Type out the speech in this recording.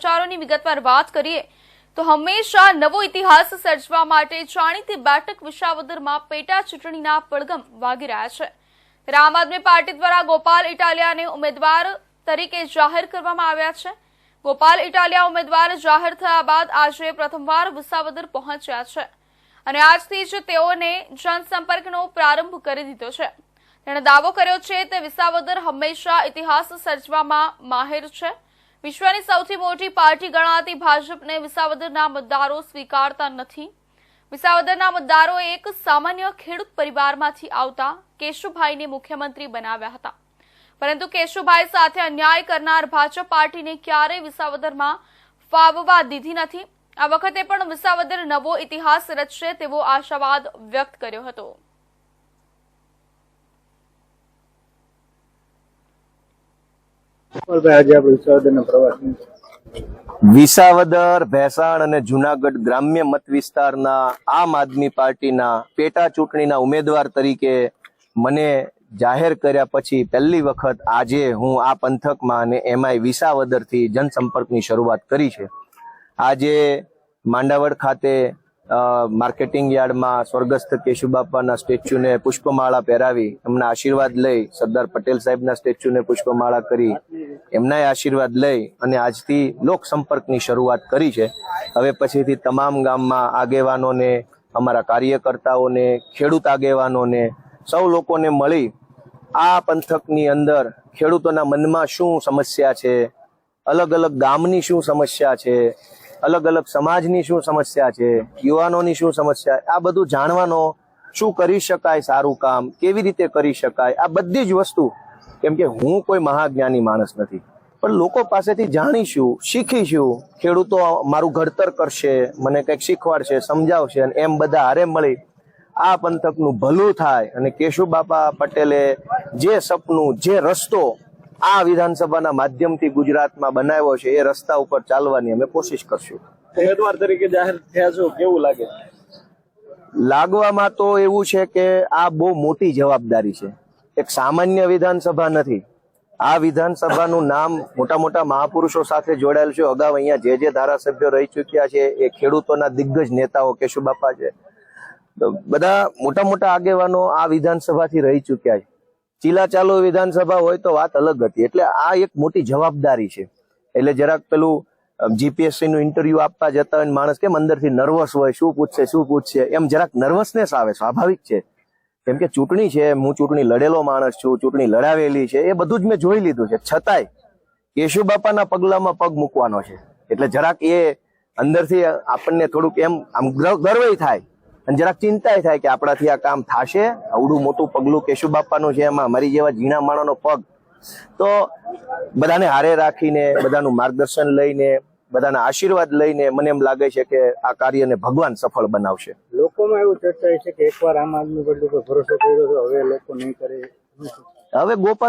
સમાચારોની વિગતવાર વાત કરીએ તો હંમેશા નવો ઇતિહાસ સર્જવા માટે જાણીતી બેઠક વિસાવદરમાં પેટા ચૂંટણીના પડઘમ વાગી રહ્યા છે। ત્યારે આમ આદમી પાર્ટી દ્વારા ગોપાલ ઇટાલિયાને ઉમેદવાર તરીકે જાહેર કરવામાં આવ્યા છે। ગોપાલ ઇટાલિયા ઉમેદવાર જાહેર થયા બાદ આજે પ્રથમવાર વિસાવદર પહોંચ્યા છે અને આજથી જ તેઓને જનસંપર્કનો પ્રારંભ કરી દીધો છે। તેણે દાવો કર્યો છે કે વિસાવદર હંમેશા ઇતિહાસ સર્જવામાં માહેર છે। વિશ્વની સૌથી મોટી પાર્ટી ગણાતી ભાજપને વિસાવદરના મતદારો સ્વીકારતા નથી। વિસાવદરના મતદારો એક સામાન્ય ખેડૂત પરિવારમાંથી આવતા કેશુભાઈને મુખ્યમંત્રી બનાવ્યા હતા, પરંતુ કેશુભાઈ સાથે અન્યાય કરનાર ભાજપ પાર્ટીને ક્યારેય વિસાવદરમાં ફાવવા દીધી નથી। આ વખતે પણ વિસાવદર નવો ઇતિહાસ રચશે તેવો આશાવાદ વ્યક્ત કર્યો હતો। વિસાવદર, ભેસાણ અને જુનાગઢ ગ્રામ્ય મત વિસ્તારના આમ આદમી પાર્ટીના પેટા ચૂંટણીના ઉમેદવાર તરીકે મને જાહેર કર્યા પછી પહેલી વખત આજે હું આ પંથકમાં અને એમાંય વિસાવદરથી જનસંપર્કની શરૂઆત કરી છે। આજે માંડાવડ ખાતે માર્કેટિંગ યાર્ડમાં સ્વર્ગસ્થ કેશુબાપાના સ્ટેચ્યુને પુષ્પમાળા પહેરાવી એમના આશીર્વાદ લઈ, સરદાર પટેલ સાહેબના સ્ટેચ્યુને પુષ્પમાળા કરી એમનાય આશીર્વાદ લઈ અને આજથી લોક સંપર્કની શરૂઆત કરી છે। હવે પછીથી તમામ ગામમાં આગેવાનોને, અમારા કાર્યકર્તાઓને, ખેડૂત આગેવાનોને, સૌ લોકોને મળી આ પંથકની અંદર ખેડૂતોના મનમાં શું સમસ્યા છે, અલગ અલગ ગામની શું સમસ્યા છે, અલગ અલગ સમાજની શું સમસ્યા છે, યુવાનોની શું સમસ્યા, આ બધું જાણવાનો, શું કરી શકાય સારું કામ, કેવી રીતે કરી શકાય, આ બધી જ વસ્તુ, કેમ કે હું કોઈ મહાજ્ઞાની માણસ નથી, પણ લોકો પાસેથી જાણીશું, શીખીશું, ખેડૂતો મારું ઘડતર કરશે, મને કંઈક શીખવાડશે, સમજાવશે અને એમ બધા હારે મળી આ પંથકનું ભલું થાય અને કેશુબાપા પટેલે જે સપનું, જે રસ્તો આ વિધાનસભાના માધ્યમથી ગુજરાતમાં બનાવ્યો છે એ રસ્તા ઉપર ચાલવાની અમે કોશિશ કરશું। ઉમેદવાર તરીકે જાહેર થયા છો, કેવું લાગે? લાગવામાં તો એવું છે કે આ બહુ મોટી જવાબદારી છે, એક સામાન્ય વિધાનસભા નથી। આ વિધાનસભાનું નામ મોટા મોટા મહાપુરુષો સાથે જોડાયેલ છે। અગાઉ અહીંયા જે ધારાસભ્યો રહી ચૂક્યા છે એ ખેડૂતોના દિગ્ગજ નેતાઓ કેશુબાપા છે, બધા મોટા મોટા આગેવાનો આ વિધાનસભાથી રહી ચૂક્યા છે। ચીલા ચાલુ વિધાનસભા હોય તો વાત અલગ હતી, એટલે આ એક મોટી જવાબદારી છે। એટલે જરાક પેલું જીપીએસસી નું ઇન્ટરવ્યુ આપવા જતા હોય માણસ કેમ અંદરથી નર્વસ હોય, શું પૂછશે એમ જરાક નર્વસનેસ આવે, સ્વાભાવિક છે, કેમ કે ચૂંટણી છે, હું ચૂંટણી લડેલો માણસ છું, ચૂંટણી લડાવેલી છે, એ બધું જ મેં જોઈ લીધું છે, છતાંય કેશુબાપાના પગલામાં પગ મૂકવાનો છે એટલે જરાક એ અંદરથી આપણને થોડુંક એમ આમ ગર્વ થાય અને જરાક ચિંતા થાય કે આપણાથી આ કામ થશે, આવડું મોટું પગલું કેશુબાપાનું છે, એમાં મારી જેવા ઝીણા માણસનો પગ, તો બધાને હારે રાખીને, બધાનું માર્ગદર્શન લઈને, બધાના આશીર્વાદ લઈને મને એમ લાગે છે કે આ કાર્યને ભગવાન સફળ બનાવશે। લોકોમાં એવું ચર્ચાય છે કે એકવાર આમ આદમી પાર્ટી પર ભરોસો કર્યો તો હવે લોકો નહીં કરે, હવે ગોપાલ